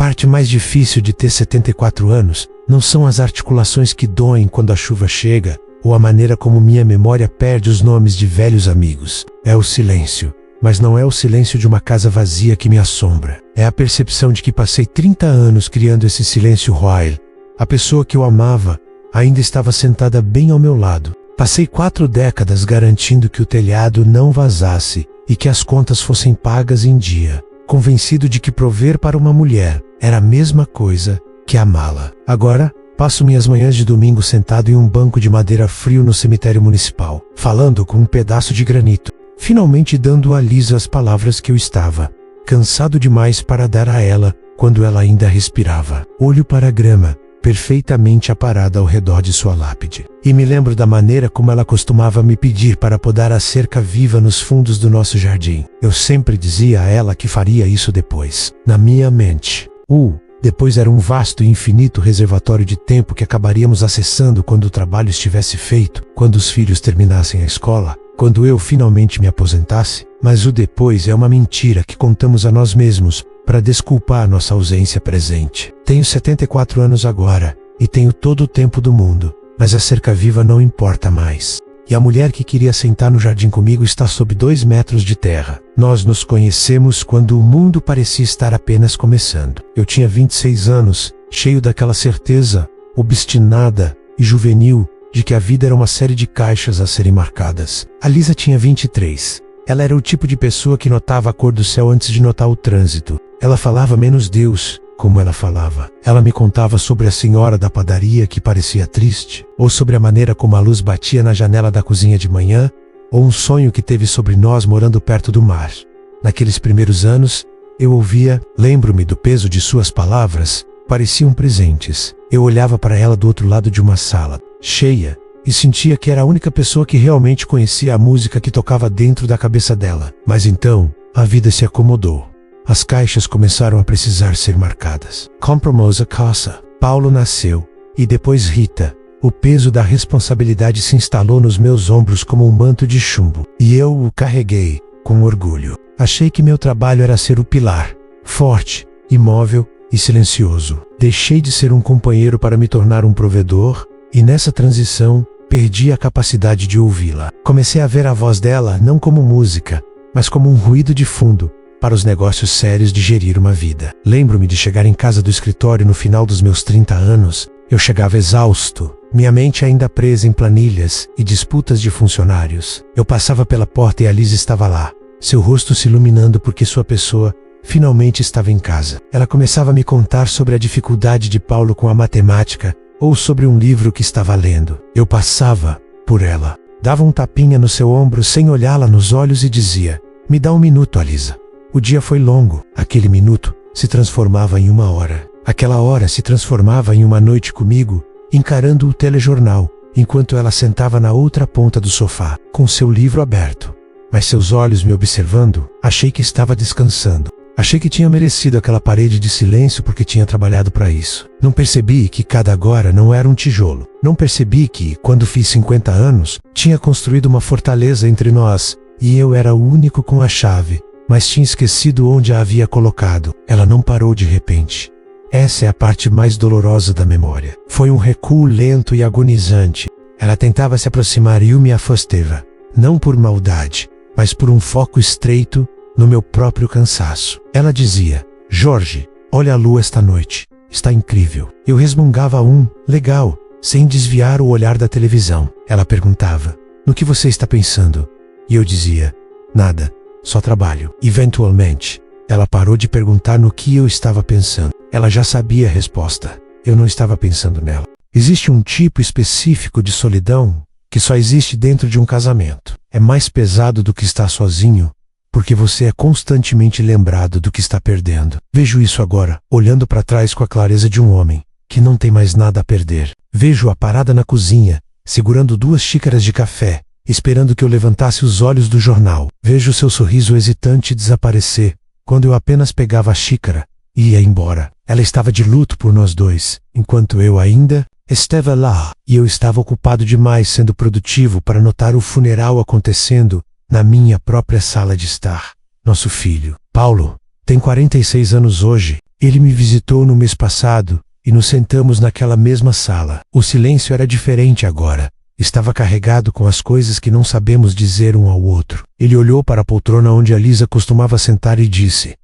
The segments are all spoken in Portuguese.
parte mais difícil de ter 74 anos não são as articulações que doem quando a chuva chega, ou a maneira como minha memória perde os nomes de velhos amigos. É o silêncio. Mas não é o silêncio de uma casa vazia que me assombra. É a percepção de que passei 30 anos criando esse silêncio while a pessoa que eu amava ainda estava sentada bem ao meu lado. Passei 4 décadas garantindo que o telhado não vazasse e que as contas fossem pagas em dia, convencido de que prover para uma mulher era a mesma coisa que amá-la. Agora, passo minhas manhãs de domingo sentado em um banco de madeira frio no cemitério municipal, falando com um pedaço de granito, finalmente dando a Lisa as palavras que eu estava cansado demais para dar a ela quando ela ainda respirava. Olho para a grama, perfeitamente aparada ao redor de sua lápide. E me lembro da maneira como ela costumava me pedir para podar a cerca viva nos fundos do nosso jardim. Eu sempre dizia a ela que faria isso depois. Na minha mente, depois era um vasto e infinito reservatório de tempo que acabaríamos acessando quando o trabalho estivesse feito, quando os filhos terminassem a escola, quando eu finalmente me aposentasse. Mas o depois é uma mentira que contamos a nós mesmos para desculpar nossa ausência presente. Tenho 74 anos agora e tenho todo o tempo do mundo, mas a cerca viva não importa mais. E a mulher que queria sentar no jardim comigo está sob 2 metros de terra. Nós nos conhecemos quando o mundo parecia estar apenas começando. Eu tinha 26 anos, cheio daquela certeza, obstinada e juvenil, de que a vida era uma série de caixas a serem marcadas. A Lisa tinha 23. Ela era o tipo de pessoa que notava a cor do céu antes de notar o trânsito. Ela falava menos Deus, como ela falava. Ela me contava sobre a senhora da padaria que parecia triste, ou sobre a maneira como a luz batia na janela da cozinha de manhã, ou um sonho que teve sobre nós morando perto do mar. Naqueles primeiros anos, eu ouvia, lembro-me do peso de suas palavras, pareciam presentes. Eu olhava para ela do outro lado de uma sala, cheia, e sentia que era a única pessoa que realmente conhecia a música que tocava dentro da cabeça dela. Mas então, a vida se acomodou. As caixas começaram a precisar ser marcadas. Compramos a casa. Paulo nasceu. E depois Rita. O peso da responsabilidade se instalou nos meus ombros como um manto de chumbo. E eu o carreguei, com orgulho. Achei que meu trabalho era ser o pilar. Forte, imóvel e silencioso. Deixei de ser um companheiro para me tornar um provedor. E nessa transição, perdi a capacidade de ouvi-la. Comecei a ver a voz dela não como música, mas como um ruído de fundo, para os negócios sérios de gerir uma vida. Lembro-me de chegar em casa do escritório no final dos meus 30 anos. Eu chegava exausto, minha mente ainda presa em planilhas e disputas de funcionários. Eu passava pela porta e a Lisa estava lá, seu rosto se iluminando porque sua pessoa finalmente estava em casa. Ela começava a me contar sobre a dificuldade de Paulo com a matemática ou sobre um livro que estava lendo. Eu passava por ela, dava um tapinha no seu ombro sem olhá-la nos olhos e dizia: "Me dá um minuto, Alisa." O dia foi longo. Aquele minuto se transformava em uma hora. Aquela hora se transformava em uma noite comigo, encarando o telejornal, enquanto ela sentava na outra ponta do sofá, com seu livro aberto. Mas seus olhos me observando, achei que estava descansando. Achei que tinha merecido aquela parede de silêncio porque tinha trabalhado para isso. Não percebi que cada agora não era um tijolo. Não percebi que, quando fiz 50 anos, tinha construído uma fortaleza entre nós, e eu era o único com a chave, mas tinha esquecido onde a havia colocado. Ela não parou de repente. Essa é a parte mais dolorosa da memória. Foi um recuo lento e agonizante. Ela tentava se aproximar e eu me afastava. Não por maldade, mas por um foco estreito no meu próprio cansaço. Ela dizia: "Jorge, olha a lua esta noite. Está incrível." Eu resmungava legal, sem desviar o olhar da televisão. Ela perguntava: "No que você está pensando?" E eu dizia: "Nada, só trabalho." Eventualmente, ela parou de perguntar no que eu estava pensando. Ela já sabia a resposta. Eu não estava pensando nela. Existe um tipo específico de solidão que só existe dentro de um casamento. É mais pesado do que estar sozinho, porque você é constantemente lembrado do que está perdendo. Vejo isso agora, olhando para trás com a clareza de um homem que não tem mais nada a perder. Vejo-a parada na cozinha, segurando 2 xícaras de café, esperando que eu levantasse os olhos do jornal. Vejo seu sorriso hesitante desaparecer, quando eu apenas pegava a xícara e ia embora. Ela estava de luto por nós dois, enquanto eu ainda estava lá, e eu estava ocupado demais sendo produtivo para notar o funeral acontecendo na minha própria sala de estar. Nosso filho, Paulo, Tem 46 anos hoje. Ele me visitou no mês passado e nos sentamos naquela mesma sala. O silêncio era diferente agora. Estava carregado com as coisas que não sabemos dizer um ao outro. Ele olhou para a poltrona onde a Lisa costumava sentar e disse: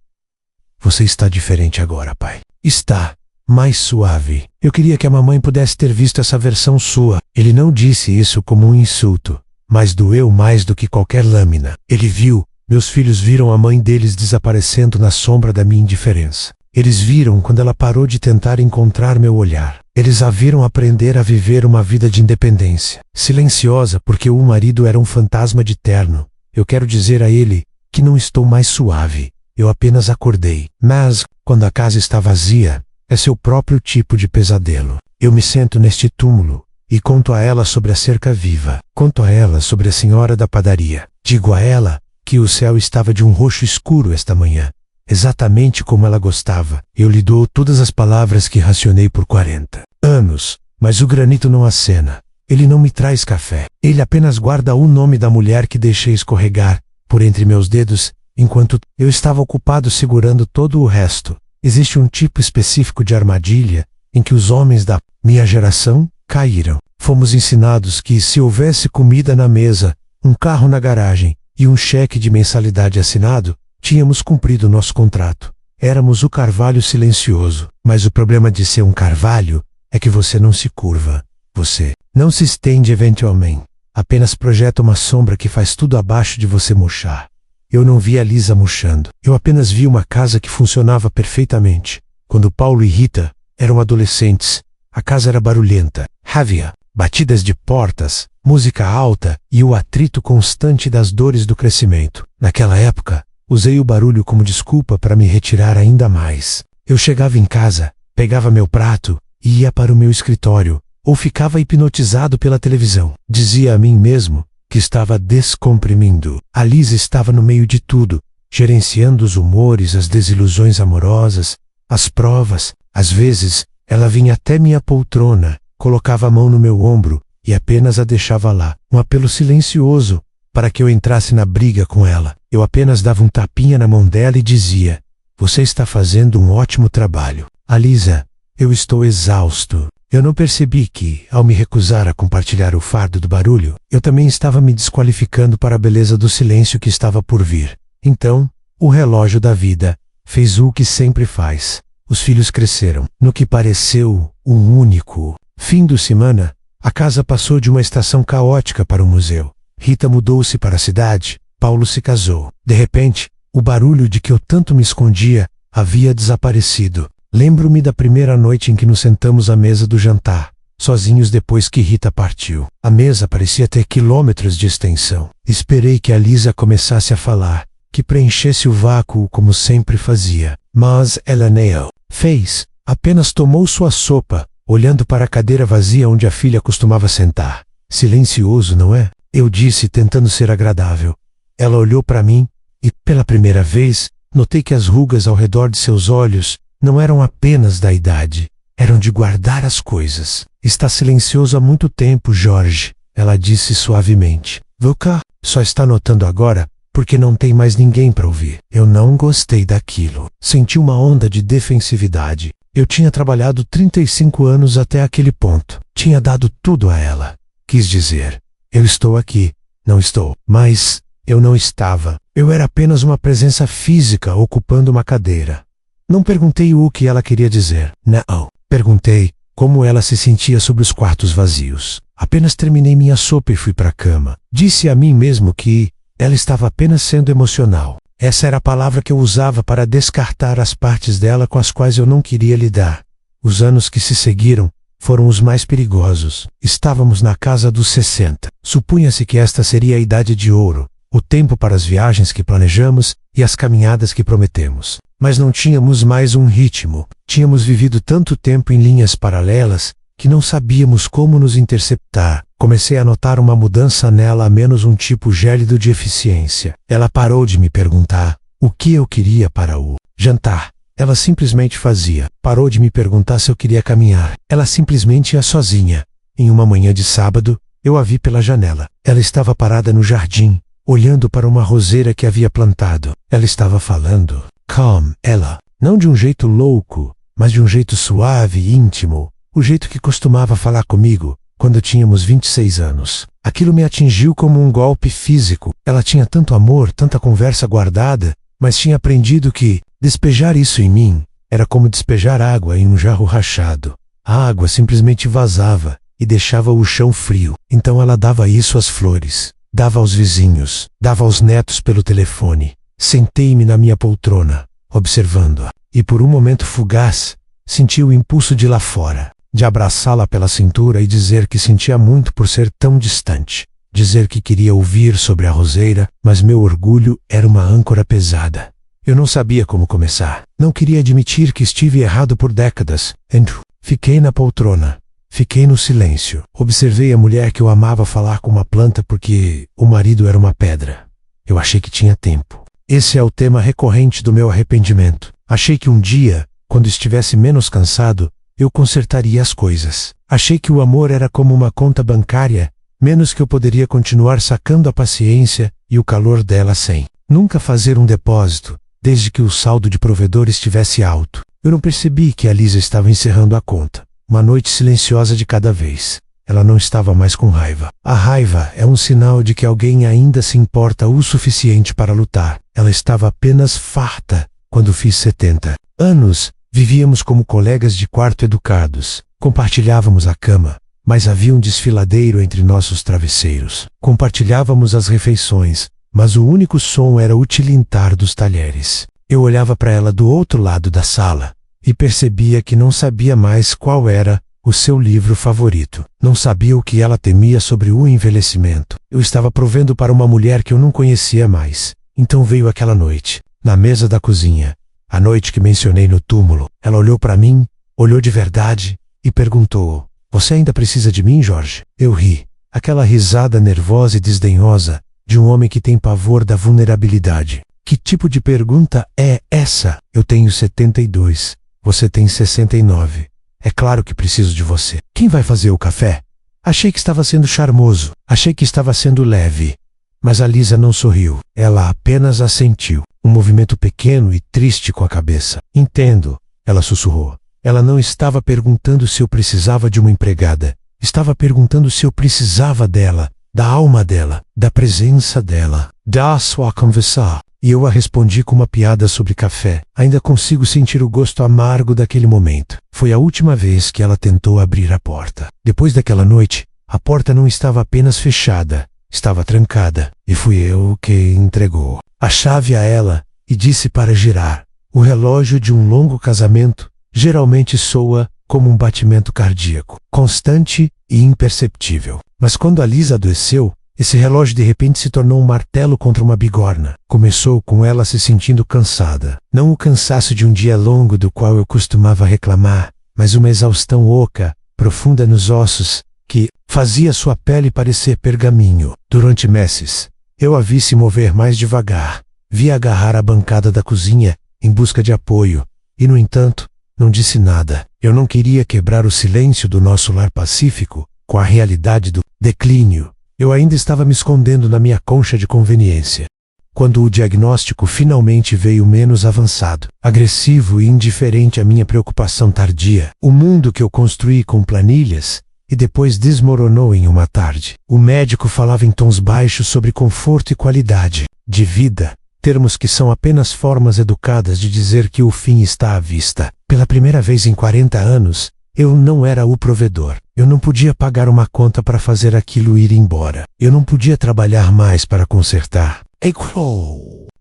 "Você está diferente agora, pai. Está mais suave. Eu queria que a mamãe pudesse ter visto essa versão sua." Ele não disse isso como um insulto, mas doeu mais do que qualquer lâmina. Ele viu, meus filhos viram a mãe deles desaparecendo na sombra da minha indiferença. Eles viram quando ela parou de tentar encontrar meu olhar. Eles a viram aprender a viver uma vida de independência. Silenciosa porque o marido era um fantasma de terno. Eu quero dizer a ele que não estou mais suave. Eu apenas acordei. Mas, quando a casa está vazia, é seu próprio tipo de pesadelo. Eu me sento neste túmulo e conto a ela sobre a cerca viva. Conto a ela sobre a senhora da padaria. Digo a ela que o céu estava de um roxo escuro esta manhã. Exatamente como ela gostava. Eu lhe dou todas as palavras que racionei por 40 anos, mas o granito não acena. Ele não me traz café. Ele apenas guarda o nome da mulher que deixei escorregar por entre meus dedos, enquanto eu estava ocupado segurando todo o resto. Existe um tipo específico de armadilha em que os homens da minha geração caíram. Fomos ensinados que se houvesse comida na mesa, um carro na garagem e um cheque de mensalidade assinado, tínhamos cumprido nosso contrato. Éramos o carvalho silencioso. Mas o problema de ser um carvalho é que você não se curva. Você não se estende eventualmente. Apenas projeta uma sombra que faz tudo abaixo de você murchar. Eu não vi a Lisa murchando. Eu apenas vi uma casa que funcionava perfeitamente. Quando Paulo e Rita eram adolescentes, a casa era barulhenta. Havia batidas de portas, música alta e o atrito constante das dores do crescimento. Naquela época, usei o barulho como desculpa para me retirar ainda mais. Eu chegava em casa, pegava meu prato e ia para o meu escritório, ou ficava hipnotizado pela televisão. Dizia a mim mesmo que estava descomprimindo. A Lisa estava no meio de tudo, gerenciando os humores, as desilusões amorosas, as provas. Às vezes, ela vinha até minha poltrona, colocava a mão no meu ombro e apenas a deixava lá. Um apelo silencioso para que eu entrasse na briga com ela. Eu apenas dava um tapinha na mão dela e dizia: "Você está fazendo um ótimo trabalho." "Lisa, eu estou exausto." Eu não percebi que, ao me recusar a compartilhar o fardo do barulho, eu também estava me desqualificando para a beleza do silêncio que estava por vir. Então, o relógio da vida fez o que sempre faz. Os filhos cresceram. No que pareceu um único fim de semana, a casa passou de uma estação caótica para um museu. Rita mudou-se para a cidade. Paulo se casou. De repente, o barulho de que eu tanto me escondia havia desaparecido. Lembro-me da primeira noite em que nos sentamos à mesa do jantar, sozinhos depois que Rita partiu. A mesa parecia ter quilômetros de extensão. Esperei que a Lisa começasse a falar, que preenchesse o vácuo como sempre fazia. Mas ela não fez. Apenas tomou sua sopa, olhando para a cadeira vazia onde a filha costumava sentar. Silencioso, não é? Eu disse, tentando ser agradável. Ela olhou para mim e, pela primeira vez, notei que as rugas ao redor de seus olhos não eram apenas da idade, eram de guardar as coisas. "Está silencioso há muito tempo, Jorge," ela disse suavemente. "Vuka só está notando agora porque não tem mais ninguém para ouvir." Eu não gostei daquilo. Senti uma onda de defensividade. Eu tinha trabalhado 35 anos até aquele ponto. Tinha dado tudo a ela. Quis dizer, eu estou aqui, não estou. Mas eu não estava. Eu era apenas uma presença física ocupando uma cadeira. Não perguntei o que ela queria dizer. Não. Perguntei como ela se sentia sobre os quartos vazios. Apenas terminei minha sopa e fui para a cama. Disse a mim mesmo que ela estava apenas sendo emocional. Essa era a palavra que eu usava para descartar as partes dela com as quais eu não queria lidar. Os anos que se seguiram foram os mais perigosos. Estávamos na casa dos 60. Supunha-se que esta seria a idade de ouro, o tempo para as viagens que planejamos e as caminhadas que prometemos. Mas não tínhamos mais um ritmo. Tínhamos vivido tanto tempo em linhas paralelas que não sabíamos como nos interceptar. Comecei a notar uma mudança nela, a menos um tipo gélido de eficiência. Ela parou de me perguntar o que eu queria para o jantar. Ela simplesmente fazia. Parou de me perguntar se eu queria caminhar. Ela simplesmente ia sozinha. Em uma manhã de sábado, eu a vi pela janela. Ela estava parada no jardim, olhando para uma roseira que havia plantado. Ela estava falando. Calm, ela. Não de um jeito louco, mas de um jeito suave e íntimo. O jeito que costumava falar comigo quando tínhamos 26 anos. Aquilo me atingiu como um golpe físico. Ela tinha tanto amor, tanta conversa guardada, mas tinha aprendido que despejar isso em mim era como despejar água em um jarro rachado. A água simplesmente vazava e deixava o chão frio. Então ela dava isso às flores, dava aos vizinhos, dava aos netos pelo telefone. Sentei-me na minha poltrona, observando-a, e por um momento fugaz, senti o impulso de ir lá fora, de abraçá-la pela cintura e dizer que sentia muito por ser tão distante. Dizer que queria ouvir sobre a roseira, mas meu orgulho era uma âncora pesada. Eu não sabia como começar. Não queria admitir que estive errado por décadas. Então, fiquei na poltrona. Fiquei no silêncio. Observei a mulher que eu amava falar com uma planta porque o marido era uma pedra. Eu achei que tinha tempo. Esse é o tema recorrente do meu arrependimento. Achei que um dia, quando estivesse menos cansado, eu consertaria as coisas. Achei que o amor era como uma conta bancária, menos que eu poderia continuar sacando a paciência e o calor dela sem nunca fazer um depósito, desde que o saldo de provedor estivesse alto. Eu não percebi que a Lisa estava encerrando a conta. Uma noite silenciosa de cada vez. Ela não estava mais com raiva. A raiva é um sinal de que alguém ainda se importa o suficiente para lutar. Ela estava apenas farta quando fiz 70 anos. Vivíamos como colegas de quarto educados. Compartilhávamos a cama, mas havia um desfiladeiro entre nossos travesseiros. Compartilhávamos as refeições, mas o único som era o tilintar dos talheres. Eu olhava para ela do outro lado da sala e percebia que não sabia mais qual era o seu livro favorito. Não sabia o que ela temia sobre o envelhecimento. Eu estava provendo para uma mulher que eu não conhecia mais. Então veio aquela noite, na mesa da cozinha. A noite que mencionei no túmulo. Ela olhou para mim, olhou de verdade e perguntou: "Você ainda precisa de mim, Jorge?" Eu ri. Aquela risada nervosa e desdenhosa de um homem que tem pavor da vulnerabilidade. Que tipo de pergunta é essa? Eu tenho 72. Você tem 69. É claro que preciso de você. Quem vai fazer o café? Achei que estava sendo charmoso. Achei que estava sendo leve. Mas a Lisa não sorriu. Ela apenas assentiu. Um movimento pequeno e triste com a cabeça. Entendo, ela sussurrou. Ela não estava perguntando se eu precisava de uma empregada. Estava perguntando se eu precisava dela, da alma dela, da presença dela, da sua conversar. E eu a respondi com uma piada sobre café. Ainda consigo sentir o gosto amargo daquele momento. Foi a última vez que ela tentou abrir a porta. Depois daquela noite, a porta não estava apenas fechada, estava trancada. E fui eu que entregou a chave a ela e disse para girar. O relógio de um longo casamento geralmente soa como um batimento cardíaco, constante e imperceptível. Mas quando a Lisa adoeceu, esse relógio de repente se tornou um martelo contra uma bigorna. Começou com ela se sentindo cansada. Não o cansaço de um dia longo do qual eu costumava reclamar, mas uma exaustão oca, profunda nos ossos, que fazia sua pele parecer pergaminho. Durante meses, eu a vi se mover mais devagar. Vi agarrar a bancada da cozinha em busca de apoio. E, no entanto, não disse nada. Eu não queria quebrar o silêncio do nosso lar pacífico com a realidade do declínio. Eu ainda estava me escondendo na minha concha de conveniência. Quando o diagnóstico finalmente veio menos avançado, agressivo e indiferente à minha preocupação tardia, o mundo que eu construí com planilhas e depois desmoronou em uma tarde. O médico falava em tons baixos sobre conforto e qualidade de vida, termos que são apenas formas educadas de dizer que o fim está à vista. Pela primeira vez em 40 anos, eu não era o provedor. Eu não podia pagar uma conta para fazer aquilo ir embora. Eu não podia trabalhar mais para consertar.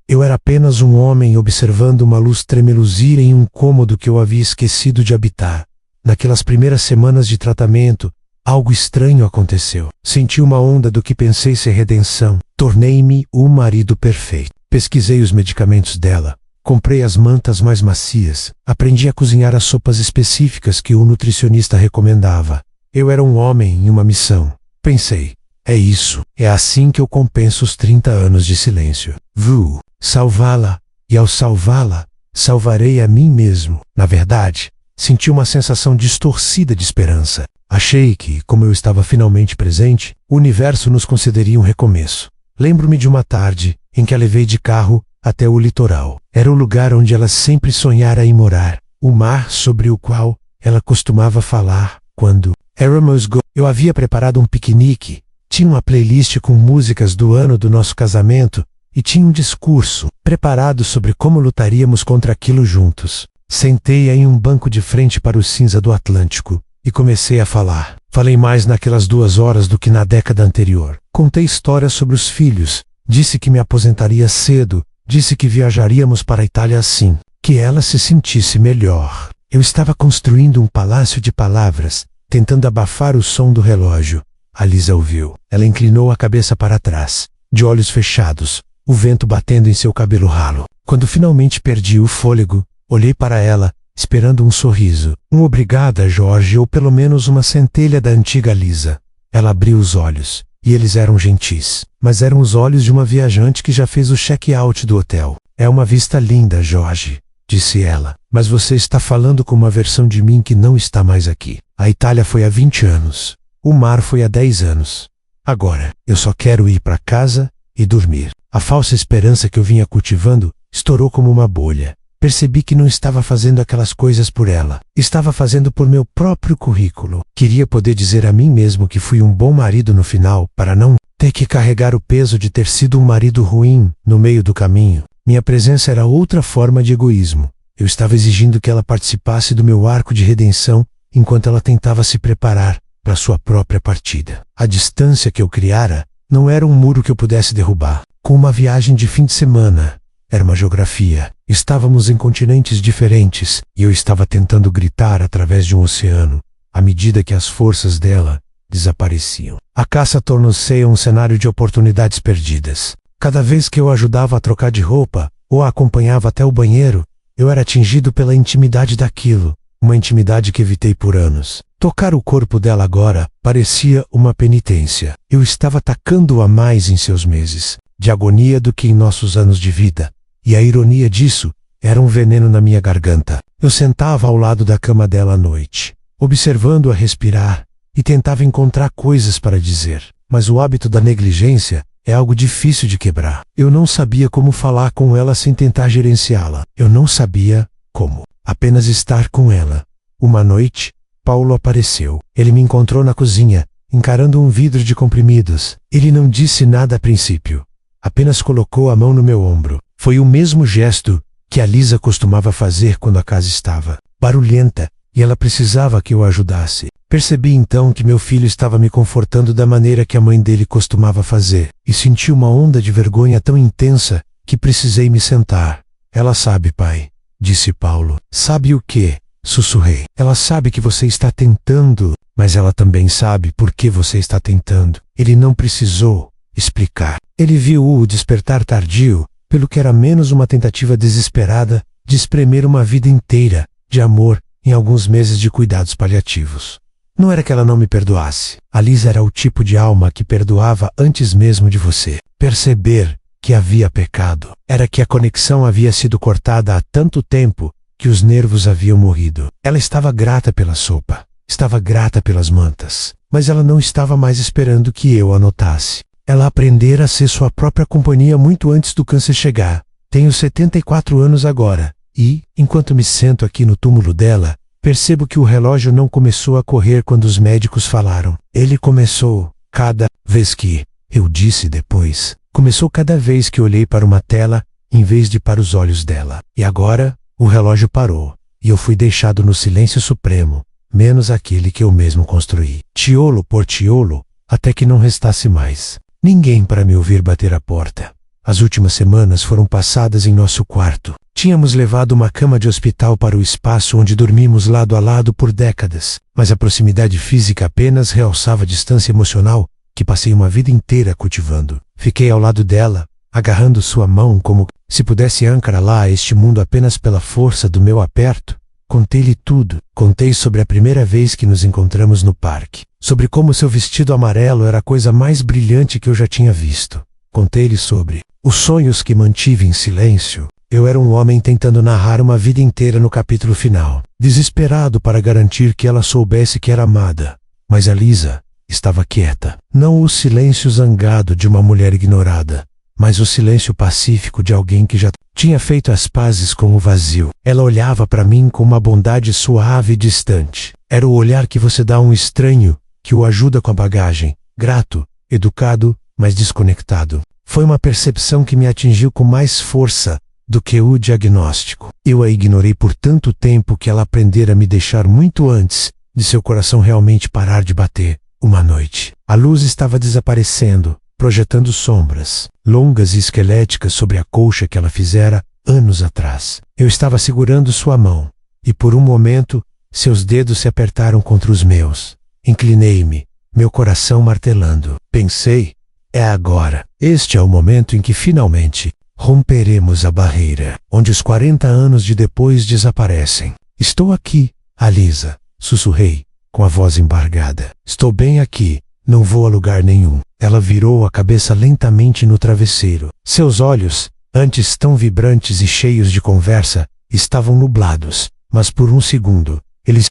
Eu era apenas um homem observando uma luz tremeluzir em um cômodo que eu havia esquecido de habitar. Naquelas primeiras semanas de tratamento, algo estranho aconteceu. Senti uma onda do que pensei ser redenção. Tornei-me o marido perfeito. Pesquisei os medicamentos dela. Comprei as mantas mais macias. Aprendi a cozinhar as sopas específicas que o nutricionista recomendava. Eu era um homem em uma missão. Pensei, é isso. É assim que eu compenso os 30 anos de silêncio. Vou salvá-la, e ao salvá-la, salvarei a mim mesmo. Na verdade, senti uma sensação distorcida de esperança. Achei que, como eu estava finalmente presente, o universo nos concederia um recomeço. Lembro-me de uma tarde em que a levei de carro até o litoral. Era o lugar onde ela sempre sonhara em morar, o mar sobre o qual ela costumava falar quando éramos Eu havia preparado um piquenique, tinha uma playlist com músicas do ano do nosso casamento e tinha um discurso preparado sobre como lutaríamos contra aquilo juntos. Sentei em um banco de frente para o cinza do Atlântico e comecei a falar. Falei mais naquelas 2 horas do que na década anterior. Contei histórias sobre os filhos, disse que me aposentaria cedo, disse que viajaríamos para a Itália assim que ela se sentisse melhor. Eu estava construindo um palácio de palavras, tentando abafar o som do relógio. A Lisa ouviu. Ela inclinou a cabeça para trás, de olhos fechados, o vento batendo em seu cabelo ralo. Quando finalmente perdi o fôlego, olhei para ela, esperando um sorriso. Um obrigada, Jorge, ou pelo menos uma centelha da antiga Lisa. Ela abriu os olhos, e eles eram gentis. Mas eram os olhos de uma viajante que já fez o check-out do hotel. É uma vista linda, Jorge, disse ela. Mas você está falando com uma versão de mim que não está mais aqui. A Itália foi há 20 anos. O mar foi há 10 anos. Agora, eu só quero ir para casa e dormir. A falsa esperança que eu vinha cultivando estourou como uma bolha. Percebi que não estava fazendo aquelas coisas por ela. Estava fazendo por meu próprio currículo. Queria poder dizer a mim mesmo que fui um bom marido no final, para não ter que carregar o peso de ter sido um marido ruim no meio do caminho. Minha presença era outra forma de egoísmo. Eu estava exigindo que ela participasse do meu arco de redenção enquanto ela tentava se preparar para sua própria partida. A distância que eu criara não era um muro que eu pudesse derrubar. Com uma viagem de fim de semana, era uma geografia. Estávamos em continentes diferentes e eu estava tentando gritar através de um oceano, à medida que as forças dela desapareciam. A caça tornou-se um cenário de oportunidades perdidas. Cada vez que eu ajudava a trocar de roupa ou a acompanhava até o banheiro, eu era atingido pela intimidade daquilo, uma intimidade que evitei por anos. Tocar o corpo dela agora parecia uma penitência. Eu estava atacando-a mais em seus meses de agonia do que em nossos anos de vida. E a ironia disso era um veneno na minha garganta. Eu sentava ao lado da cama dela à noite, observando-a respirar, e tentava encontrar coisas para dizer. Mas o hábito da negligência é algo difícil de quebrar. Eu não sabia como falar com ela sem tentar gerenciá-la. Eu não sabia como. Apenas estar com ela. Uma noite, Paulo apareceu. Ele me encontrou na cozinha, encarando um vidro de comprimidos. Ele não disse nada a princípio. Apenas colocou a mão no meu ombro. Foi o mesmo gesto que a Lisa costumava fazer quando a casa estava barulhenta e ela precisava que eu a ajudasse. Percebi então que meu filho estava me confortando da maneira que a mãe dele costumava fazer, e senti uma onda de vergonha tão intensa que precisei me sentar. Ela sabe, pai, disse Paulo. Sabe o quê? Sussurrei. Ela sabe que você está tentando, mas ela também sabe por que você está tentando. Ele não precisou explicar. Ele viu o despertar tardio, pelo que era menos uma tentativa desesperada de espremer uma vida inteira de amor em alguns meses de cuidados paliativos. Não era que ela não me perdoasse. A Lisa era o tipo de alma que perdoava antes mesmo de você perceber que havia pecado. Era que a conexão havia sido cortada há tanto tempo que os nervos haviam morrido. Ela estava grata pela sopa, estava grata pelas mantas, mas ela não estava mais esperando que eu a notasse. Ela aprendera a ser sua própria companhia muito antes do câncer chegar. Tenho 74 anos agora, e, enquanto me sento aqui no túmulo dela, percebo que o relógio não começou a correr quando os médicos falaram. Ele começou cada vez que, eu disse depois, começou cada vez que olhei para uma tela, em vez de para os olhos dela. E agora, o relógio parou, e eu fui deixado no silêncio supremo, menos aquele que eu mesmo construí. Tiolo por tiolo, até que não restasse mais ninguém para me ouvir bater a porta. As últimas semanas foram passadas em nosso quarto. Tínhamos levado uma cama de hospital para o espaço onde dormimos lado a lado por décadas, mas a proximidade física apenas realçava a distância emocional que passei uma vida inteira cultivando. Fiquei ao lado dela, agarrando sua mão como se pudesse ancrá-la a este mundo apenas pela força do meu aperto. Contei-lhe tudo. Contei sobre a primeira vez que nos encontramos no parque, sobre como seu vestido amarelo era a coisa mais brilhante que eu já tinha visto. Contei-lhe sobre os sonhos que mantive em silêncio. Eu era um homem tentando narrar uma vida inteira no capítulo final, desesperado para garantir que ela soubesse que era amada. Mas a Lisa estava quieta. Não o silêncio zangado de uma mulher ignorada, mas o silêncio pacífico de alguém que já tinha feito as pazes com o vazio. Ela olhava para mim com uma bondade suave e distante. Era o olhar que você dá a um estranho, que o ajuda com a bagagem, grato, educado, mas desconectado. Foi uma percepção que me atingiu com mais força do que o diagnóstico. Eu a ignorei por tanto tempo que ela aprendera a me deixar muito antes de seu coração realmente parar de bater. Uma noite, a luz estava desaparecendo, projetando sombras, longas e esqueléticas sobre a colcha que ela fizera anos atrás. Eu estava segurando sua mão, e por um momento, seus dedos se apertaram contra os meus. Inclinei-me, meu coração martelando. Pensei, é agora. Este é o momento em que finalmente romperemos a barreira, onde os 40 anos de depois desaparecem. Estou aqui, Alisa, sussurrei, com a voz embargada. Estou bem aqui, não vou a lugar nenhum. Ela virou a cabeça lentamente no travesseiro. Seus olhos, antes tão vibrantes e cheios de conversa, estavam nublados, mas por um segundo, eles...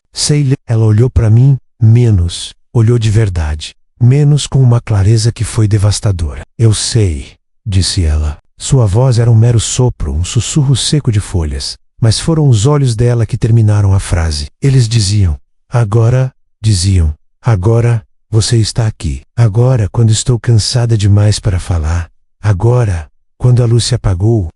Ela olhou para mim, menos, olhou de verdade, menos com uma clareza que foi devastadora. Eu sei, disse ela. Sua voz era um mero sopro, um sussurro seco de folhas, mas foram os olhos dela que terminaram a frase. Eles diziam, agora, você está aqui. Agora, quando estou cansada demais para falar. Agora, quando a luz se apagou.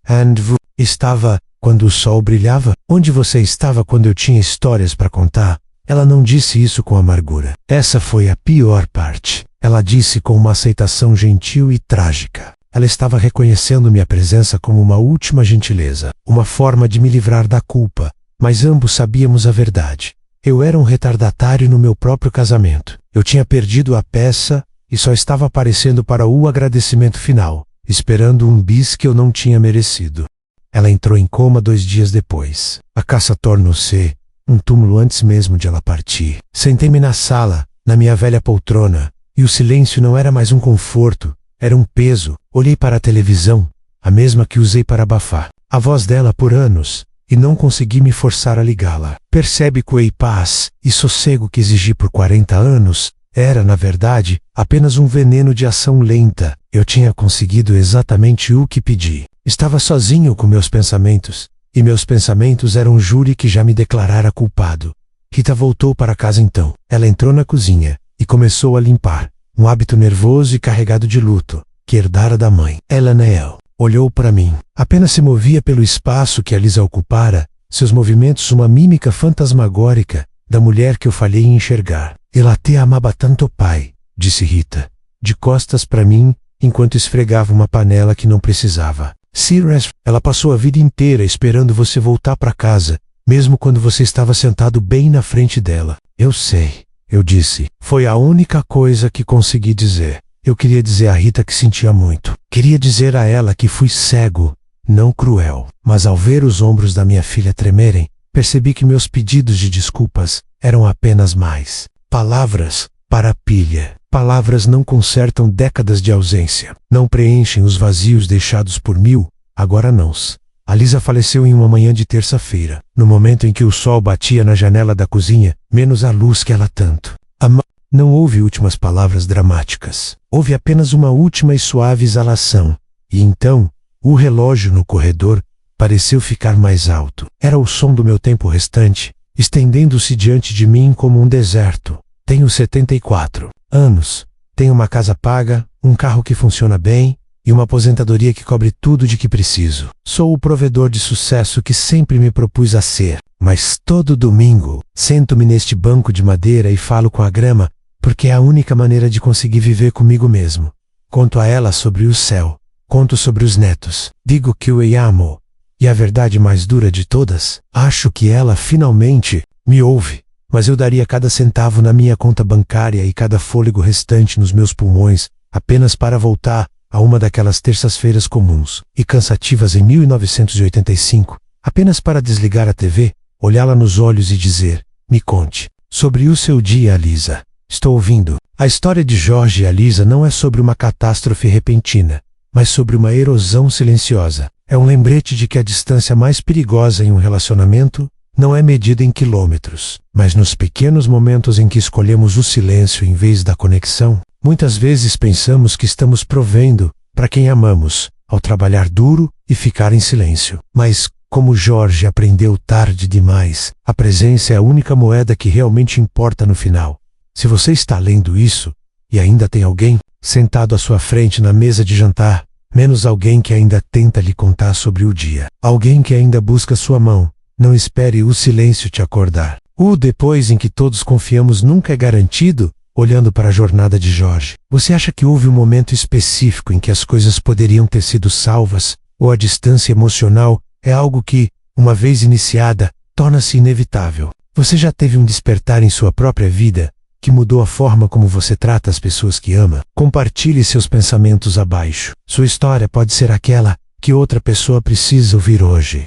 Estava, quando o sol brilhava. Onde você estava quando eu tinha histórias para contar? Ela não disse isso com amargura. Essa foi a pior parte. Ela disse com uma aceitação gentil e trágica. Ela estava reconhecendo minha presença como uma última gentileza, uma forma de me livrar da culpa, mas ambos sabíamos a verdade. Eu era um retardatário no meu próprio casamento. Eu tinha perdido a peça e só estava aparecendo para o agradecimento final, esperando um bis que eu não tinha merecido. Ela entrou em coma 2 dias depois. A casa tornou-se um túmulo antes mesmo de ela partir. Sentei-me na sala, na minha velha poltrona, e o silêncio não era mais um conforto, era um peso. Olhei para a televisão, a mesma que usei para abafar a voz dela por anos, e não consegui me forçar a ligá-la. Percebe que a paz e sossego que exigi por 40 anos era, na verdade, apenas um veneno de ação lenta. Eu tinha conseguido exatamente o que pedi. Estava sozinho com meus pensamentos, e meus pensamentos eram um júri que já me declarara culpado. Rita voltou para casa então. Ela entrou na cozinha e começou a limpar, um hábito nervoso e carregado de luto, que herdara da mãe. Neel olhou para mim. Apenas se movia pelo espaço que a Lisa ocupara, seus movimentos uma mímica fantasmagórica da mulher que eu falhei em enxergar. Ela te amava tanto, pai, disse Rita, de costas para mim, enquanto esfregava uma panela que não precisava. Cyrus, ela passou a vida inteira esperando você voltar para casa, mesmo quando você estava sentado bem na frente dela. Eu sei, eu disse. Foi a única coisa que consegui dizer. Eu queria dizer a Rita que sentia muito. Queria dizer a ela que fui cego, não cruel. Mas ao ver os ombros da minha filha tremerem, percebi que meus pedidos de desculpas eram apenas mais palavras para a pilha. Palavras não consertam décadas de ausência. Não preenchem os vazios deixados por 1000, agora nãos. A Lisa faleceu em uma manhã de terça-feira, no momento em que o sol batia na janela da cozinha, menos a luz que ela tanto amava. Não houve últimas palavras dramáticas. Houve apenas uma última e suave exalação. E então, o relógio no corredor pareceu ficar mais alto. Era o som do meu tempo restante, estendendo-se diante de mim como um deserto. Tenho 74 anos. Tenho uma casa paga, um carro que funciona bem e uma aposentadoria que cobre tudo de que preciso. Sou o provedor de sucesso que sempre me propus a ser. Mas todo domingo, sento-me neste banco de madeira e falo com a grama, porque é a única maneira de conseguir viver comigo mesmo. Conto a ela sobre o céu. Conto sobre os netos. Digo que eu a amo. E a verdade mais dura de todas, acho que ela finalmente me ouve. Mas eu daria cada centavo na minha conta bancária e cada fôlego restante nos meus pulmões, apenas para voltar a uma daquelas terças-feiras comuns e cansativas em 1985, apenas para desligar a TV, olhá-la nos olhos e dizer, me conte sobre o seu dia, Alisa. Estou ouvindo. A história de Jorge e Alisa não é sobre uma catástrofe repentina, mas sobre uma erosão silenciosa. É um lembrete de que a distância mais perigosa em um relacionamento não é medida em quilômetros, mas nos pequenos momentos em que escolhemos o silêncio em vez da conexão. Muitas vezes pensamos que estamos provendo para quem amamos, ao trabalhar duro e ficar em silêncio. Mas, como Jorge aprendeu tarde demais, a presença é a única moeda que realmente importa no final. Se você está lendo isso, e ainda tem alguém sentado à sua frente na mesa de jantar, menos alguém que ainda tenta lhe contar sobre o dia, alguém que ainda busca sua mão, não espere o silêncio te acordar. O depois em que todos confiamos nunca é garantido. Olhando para a jornada de Jorge, você acha que houve um momento específico em que as coisas poderiam ter sido salvas, ou a distância emocional é algo que, uma vez iniciada, torna-se inevitável? Você já teve um despertar em sua própria vida que mudou a forma como você trata as pessoas que ama? Compartilhe seus pensamentos abaixo. Sua história pode ser aquela que outra pessoa precisa ouvir hoje.